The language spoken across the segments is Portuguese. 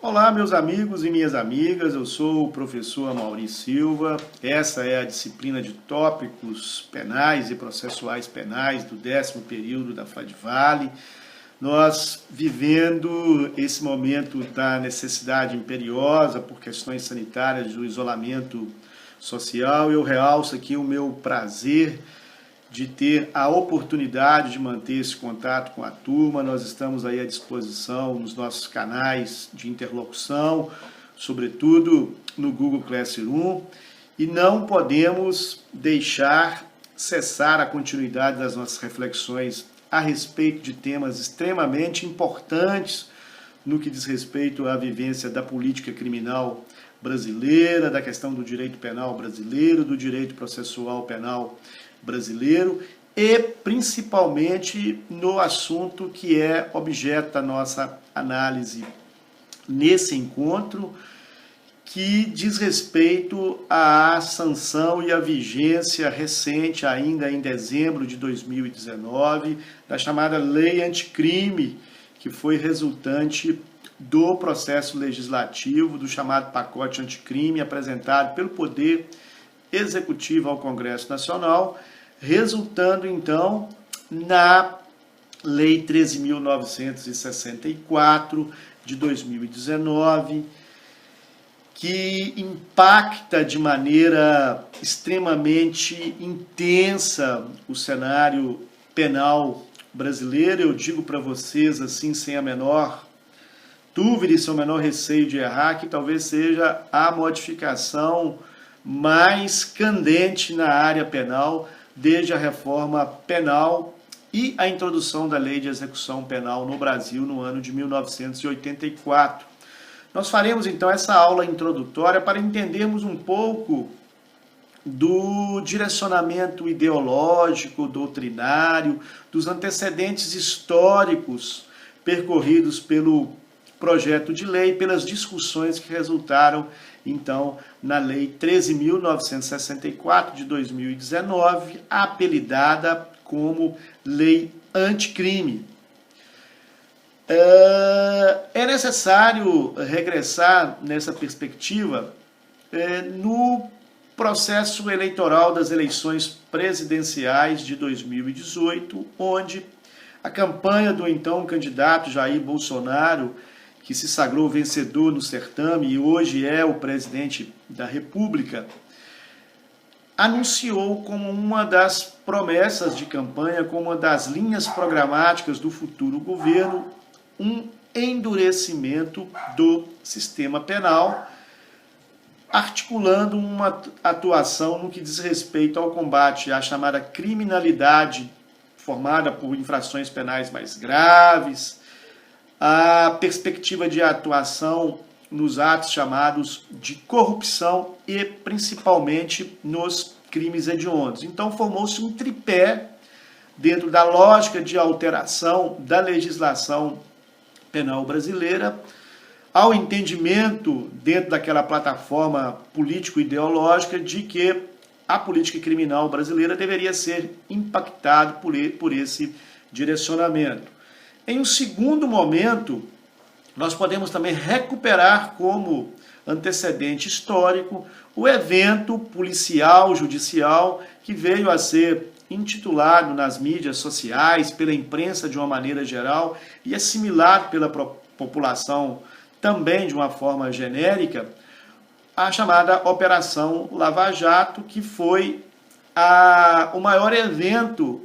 Olá, meus amigos e minhas amigas, eu sou o professor Amaury Silva. Essa é a disciplina de tópicos penais e processuais penais do 10º período da FAD-Vale. Nós vivendo esse momento da necessidade imperiosa por questões sanitárias do isolamento social, eu realço aqui o meu prazer de ter a oportunidade de manter esse contato com a turma. Nós estamos aí à disposição nos nossos canais de interlocução, sobretudo no Google Classroom, e não podemos deixar cessar a continuidade das nossas reflexões a respeito de temas extremamente importantes no que diz respeito à vivência da política criminal brasileira, da questão do direito penal brasileiro, do direito processual penal brasileiro e principalmente no assunto que é objeto da nossa análise nesse encontro, que diz respeito à sanção e à vigência recente, ainda em dezembro de 2019, da chamada Lei Anticrime, que foi resultante do processo legislativo, do chamado pacote anticrime apresentado pelo Poder Executivo ao Congresso Nacional, resultando então na Lei 13.964 de 2019, que impacta de maneira extremamente intensa o cenário penal brasileiro. Eu digo para vocês assim, sem a menor dúvida e sem o menor receio de errar, que talvez seja a modificação mais candente na área penal desde a reforma penal e a introdução da Lei de Execução Penal no Brasil no ano de 1984. Nós faremos então essa aula introdutória para entendermos um pouco do direcionamento ideológico, doutrinário, dos antecedentes históricos percorridos pelo projeto de lei, pelas discussões que resultaram então na Lei 13.964 de 2019, apelidada como Lei Anticrime. É necessário regressar nessa perspectiva no processo eleitoral das eleições presidenciais de 2018, onde a campanha do então candidato Jair Bolsonaro, que se sagrou vencedor no certame e hoje é o presidente da República, anunciou como uma das promessas de campanha, como uma das linhas programáticas do futuro governo, um endurecimento do sistema penal, articulando uma atuação no que diz respeito ao combate à chamada criminalidade formada por infrações penais mais graves, a perspectiva de atuação nos atos chamados de corrupção e principalmente nos crimes hediondos. Então formou-se um tripé dentro da lógica de alteração da legislação penal brasileira, ao entendimento dentro daquela plataforma político-ideológica de que a política criminal brasileira deveria ser impactada por esse direcionamento. Em um segundo momento, nós podemos também recuperar como antecedente histórico o evento policial, judicial, que veio a ser intitulado nas mídias sociais, pela imprensa de uma maneira geral e assimilado pela população também de uma forma genérica, a chamada Operação Lava Jato, que foi o maior evento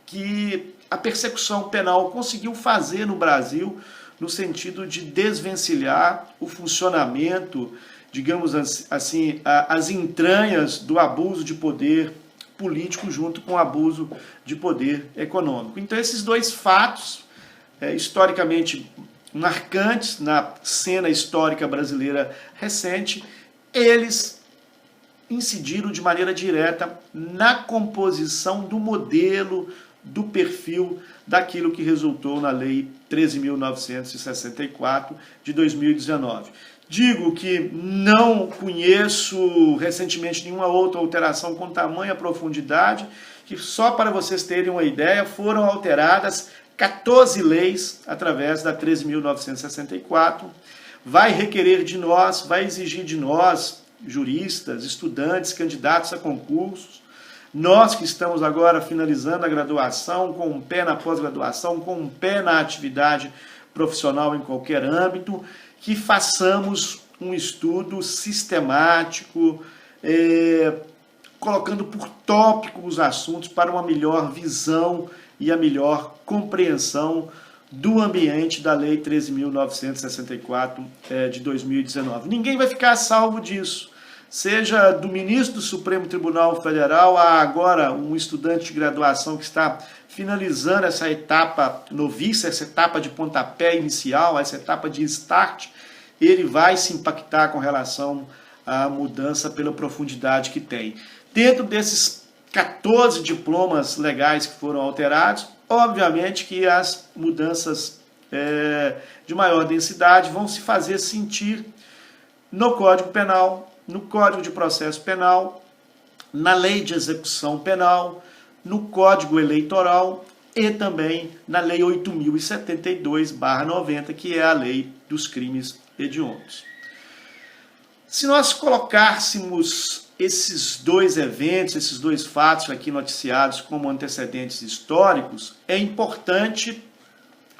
que a persecução penal conseguiu fazer no Brasil no sentido de desvencilhar o funcionamento, digamos assim, as entranhas do abuso de poder político junto com o abuso de poder econômico. Então esses dois fatos historicamente marcantes na cena histórica brasileira recente, eles incidiram de maneira direta na composição do modelo, do perfil daquilo que resultou na Lei 13.964 de 2019. Digo que não conheço recentemente nenhuma outra alteração com tamanha profundidade, que só para vocês terem uma ideia, foram alteradas 14 leis através da 13.964, vai requerer de nós, vai exigir de nós, juristas, estudantes, candidatos a concursos, nós que estamos agora finalizando a graduação, com um pé na pós-graduação, com um pé na atividade profissional em qualquer âmbito, que façamos um estudo sistemático, colocando por tópico os assuntos para uma melhor visão e a melhor compreensão do ambiente da Lei 13.964 de 2019. Ninguém vai ficar salvo disso, seja do ministro do Supremo Tribunal Federal a agora um estudante de graduação que está finalizando essa etapa noviça, essa etapa de pontapé inicial, essa etapa de start, ele vai se impactar com relação à mudança pela profundidade que tem. Dentro desses 14 diplomas legais que foram alterados, obviamente que as mudanças de maior densidade vão se fazer sentir no Código Penal, no Código de Processo Penal, na Lei de Execução Penal, no Código Eleitoral e também na Lei 8.072/90, que é a Lei dos Crimes Hediondos. Se nós colocássemos esses dois eventos, esses dois fatos aqui noticiados como antecedentes históricos, é importante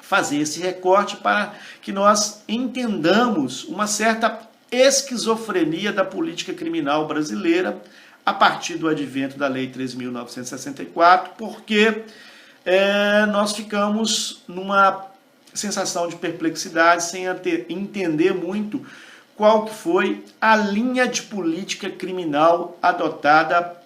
fazer esse recorte para que nós entendamos uma certa esquizofrenia da política criminal brasileira a partir do advento da Lei 13.964, porque nós ficamos numa sensação de perplexidade, sem entender muito qual que foi a linha de política criminal adotada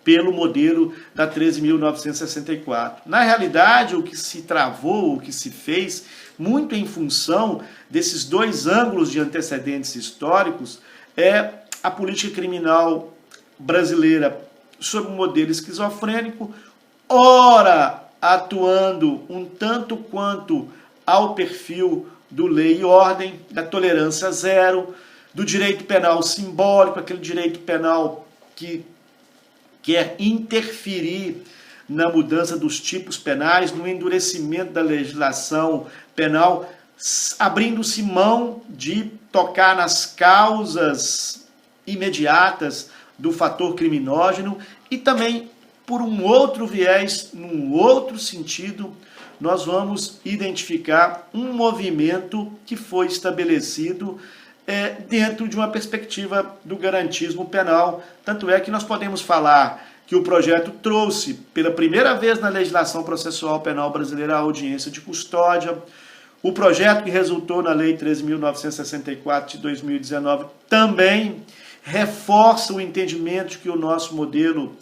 pelo modelo da 13.964. Na realidade, o que se travou, o que se fez, muito em função desses dois ângulos de antecedentes históricos, é a política criminal brasileira sob um modelo esquizofrênico, ora atuando um tanto quanto ao perfil do lei e ordem, da tolerância zero, do direito penal simbólico, aquele direito penal que quer interferir na mudança dos tipos penais, no endurecimento da legislação penal, abrindo-se mão de tocar nas causas imediatas do fator criminógeno e também, por um outro viés, num outro sentido, nós vamos identificar um movimento que foi estabelecido dentro de uma perspectiva do garantismo penal. Tanto é que nós podemos falar que o projeto trouxe, pela primeira vez na legislação processual penal brasileira, a audiência de custódia. O projeto que resultou na Lei 13.964 de 2019 também reforça o entendimento de que o nosso modelo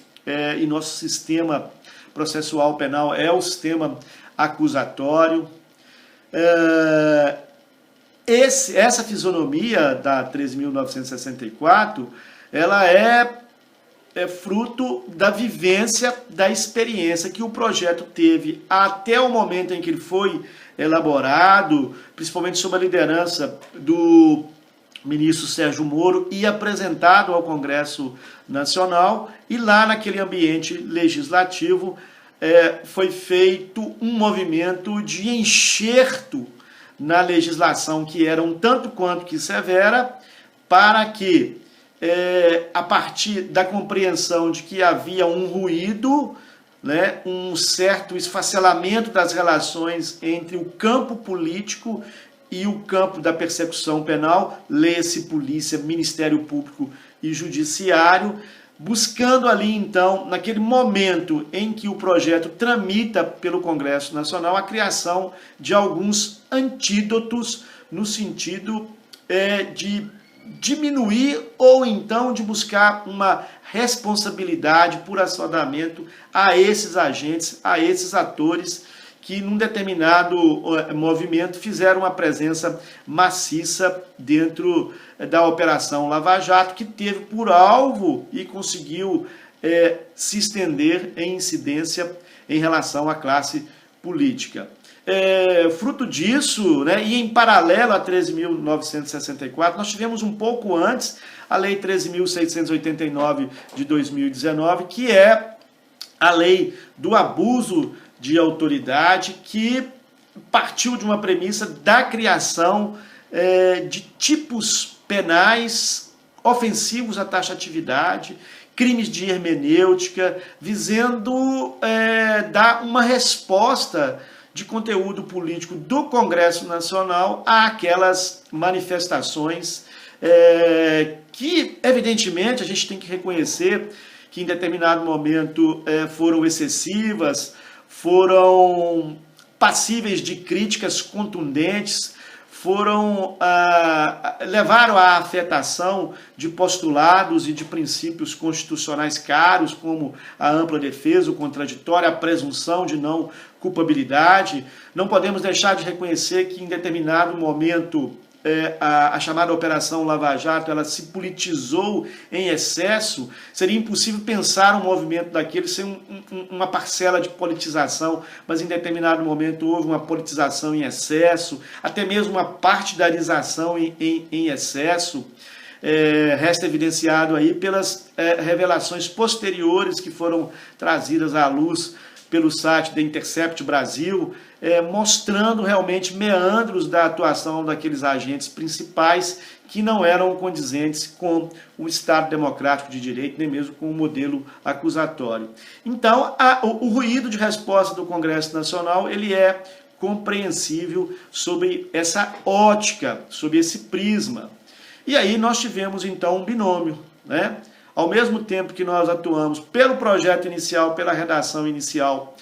e nosso sistema processual penal é o sistema acusatório. Essa fisionomia da 13.964, ela é fruto da vivência, da experiência que o projeto teve até o momento em que ele foi elaborado, principalmente sob a liderança do ministro Sérgio Moro, e apresentado ao Congresso Nacional, e lá naquele ambiente legislativo foi feito um movimento de enxerto na legislação que era um tanto quanto que severa, para que, a partir da compreensão de que havia um ruído, né, um certo esfacelamento das relações entre o campo político e o campo da persecução penal, lê-se polícia, Ministério Público e Judiciário, buscando ali, então, naquele momento em que o projeto tramita pelo Congresso Nacional, a criação de alguns antídotos no sentido de diminuir ou então de buscar uma responsabilidade por assodamento a esses agentes, a esses atores que num determinado movimento fizeram uma presença maciça dentro da Operação Lava Jato, que teve por alvo e conseguiu se estender em incidência em relação à classe política. Fruto disso, né, e em paralelo a 13.964, nós tivemos um pouco antes a Lei 13.689 de 2019, que é a lei do abuso de autoridade, que partiu de uma premissa da criação de tipos penais ofensivos à taxatividade, crimes de hermenêutica, visando dar uma resposta de conteúdo político do Congresso Nacional àquelas manifestações que, evidentemente, a gente tem que reconhecer que em determinado momento foram excessivas, foram passíveis de críticas contundentes, levaram à afetação de postulados e de princípios constitucionais caros, como a ampla defesa, o contraditório, a presunção de não culpabilidade. Não podemos deixar de reconhecer que em determinado momento a chamada Operação Lava Jato, ela se politizou em excesso. Seria impossível pensar um movimento daquele sem uma parcela de politização, mas em determinado momento houve uma politização em excesso, até mesmo uma partidarização em excesso. Resta evidenciado aí pelas revelações posteriores que foram trazidas à luz pelo site da Intercept Brasil, mostrando realmente meandros da atuação daqueles agentes principais que não eram condizentes com o Estado democrático de direito, nem mesmo com o modelo acusatório. Então, o ruído de resposta do Congresso Nacional, ele é compreensível sob essa ótica, sob esse prisma. E aí nós tivemos então um binômio, né? Ao mesmo tempo que nós atuamos pelo projeto inicial, pela redação inicial,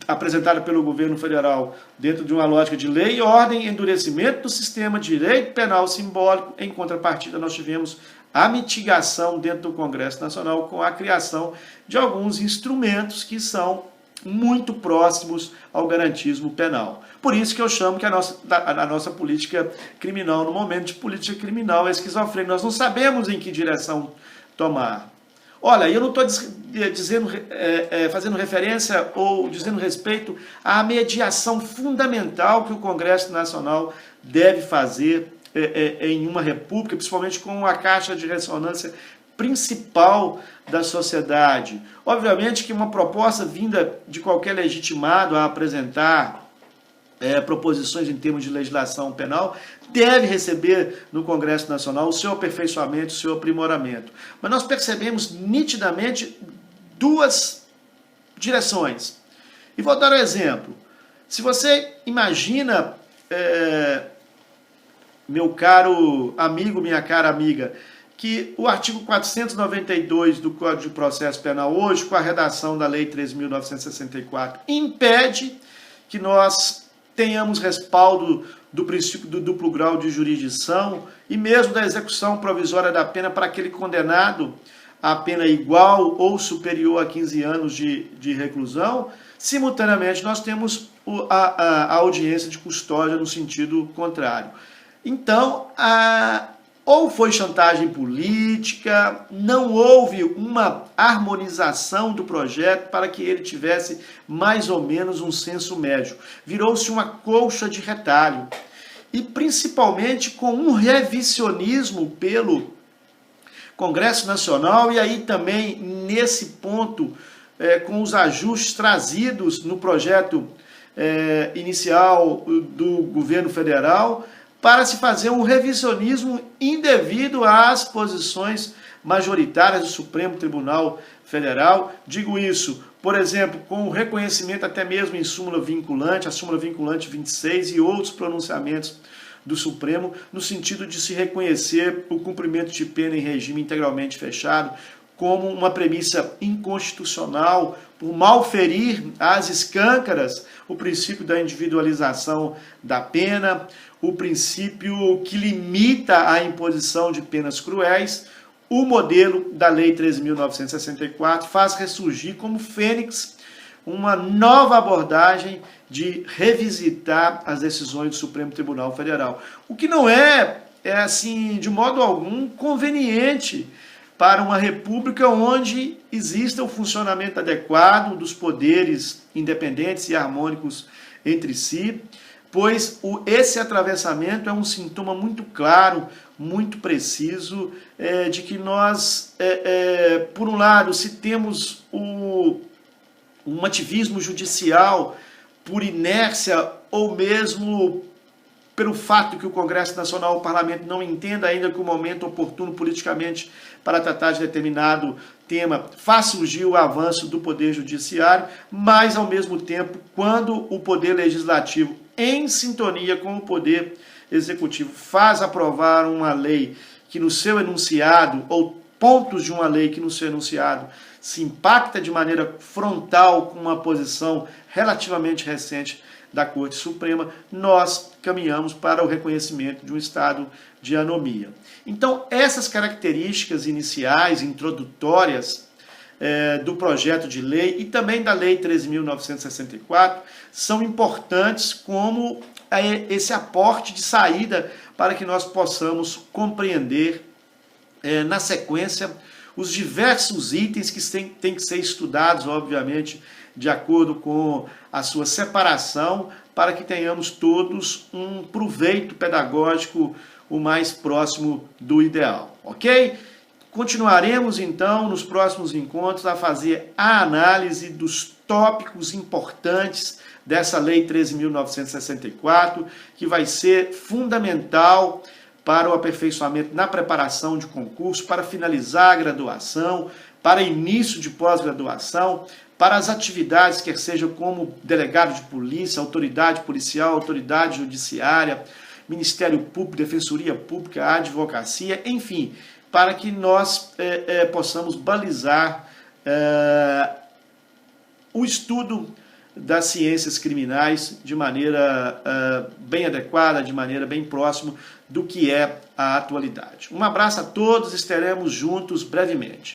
apresentada pelo governo federal, dentro de uma lógica de lei e ordem, endurecimento do sistema de direito penal simbólico, em contrapartida nós tivemos a mitigação dentro do Congresso Nacional com a criação de alguns instrumentos que são muito próximos ao garantismo penal. Por isso que eu chamo que a nossa política criminal, no momento de política criminal, é esquizofrênica. Nós não sabemos em que direção tomar. Olha, eu não estou fazendo referência ou dizendo respeito à mediação fundamental que o Congresso Nacional deve fazer em uma república, principalmente com a caixa de ressonância principal da sociedade. Obviamente que uma proposta vinda de qualquer legitimado a apresentar proposições em termos de legislação penal deve receber no Congresso Nacional o seu aperfeiçoamento, o seu aprimoramento. Mas nós percebemos nitidamente duas direções. E vou dar um exemplo. Se você imagina, meu caro amigo, minha cara amiga, que o artigo 492 do Código de Processo Penal hoje, com a redação da Lei 13.964, impede que nós tenhamos respaldo do princípio do duplo grau de jurisdição e mesmo da execução provisória da pena para aquele condenado a pena igual ou superior a 15 anos de reclusão. Simultaneamente, nós temos a audiência de custódia no sentido contrário. Então, ou foi chantagem política, não houve uma harmonização do projeto para que ele tivesse mais ou menos um senso médio. Virou-se uma colcha de retalho. E principalmente com um revisionismo pelo Congresso Nacional, e aí também nesse ponto, com os ajustes trazidos no projeto inicial do governo federal, para se fazer um revisionismo indevido às posições majoritárias do Supremo Tribunal Federal. Digo isso, por exemplo, com o reconhecimento até mesmo em súmula vinculante, a súmula vinculante 26 e outros pronunciamentos do Supremo, no sentido de se reconhecer o cumprimento de pena em regime integralmente fechado como uma premissa inconstitucional, por malferir às escâncaras o princípio da individualização da pena, o princípio que limita a imposição de penas cruéis. O modelo da Lei 13.964 faz ressurgir como fênix uma nova abordagem de revisitar as decisões do Supremo Tribunal Federal. O que não é assim, de modo algum, conveniente para uma república onde exista o funcionamento adequado dos poderes independentes e harmônicos entre si, pois esse atravessamento é um sintoma muito claro, muito preciso, de que nós, por um lado, se temos um ativismo judicial por inércia ou mesmo pelo fato que o Congresso Nacional, o Parlamento, não entenda ainda que o momento oportuno politicamente para tratar de determinado tema faz surgir o avanço do Poder Judiciário, mas, ao mesmo tempo, quando o Poder Legislativo, em sintonia com o Poder Executivo, faz aprovar uma lei que no seu enunciado, ou pontos de uma lei que no seu enunciado se impacta de maneira frontal com uma posição relativamente recente da Corte Suprema, nós caminhamos para o reconhecimento de um estado de anomia. Então, essas características iniciais, introdutórias do projeto de lei e também da Lei 13.964 são importantes como esse aporte de saída para que nós possamos compreender na sequência os diversos itens que têm que ser estudados, obviamente, de acordo com a sua separação, para que tenhamos todos um proveito pedagógico o mais próximo do ideal, ok? Continuaremos, então, nos próximos encontros a fazer a análise dos tópicos importantes dessa Lei 13.964, que vai ser fundamental para o aperfeiçoamento na preparação de concurso, para finalizar a graduação, para início de pós-graduação, para as atividades, quer seja como delegado de polícia, autoridade policial, autoridade judiciária, Ministério Público, Defensoria Pública, Advocacia, enfim, para que nós possamos balizar o estudo das ciências criminais de maneira bem adequada, de maneira bem próxima do que é a atualidade. Um abraço a todos, estaremos juntos brevemente.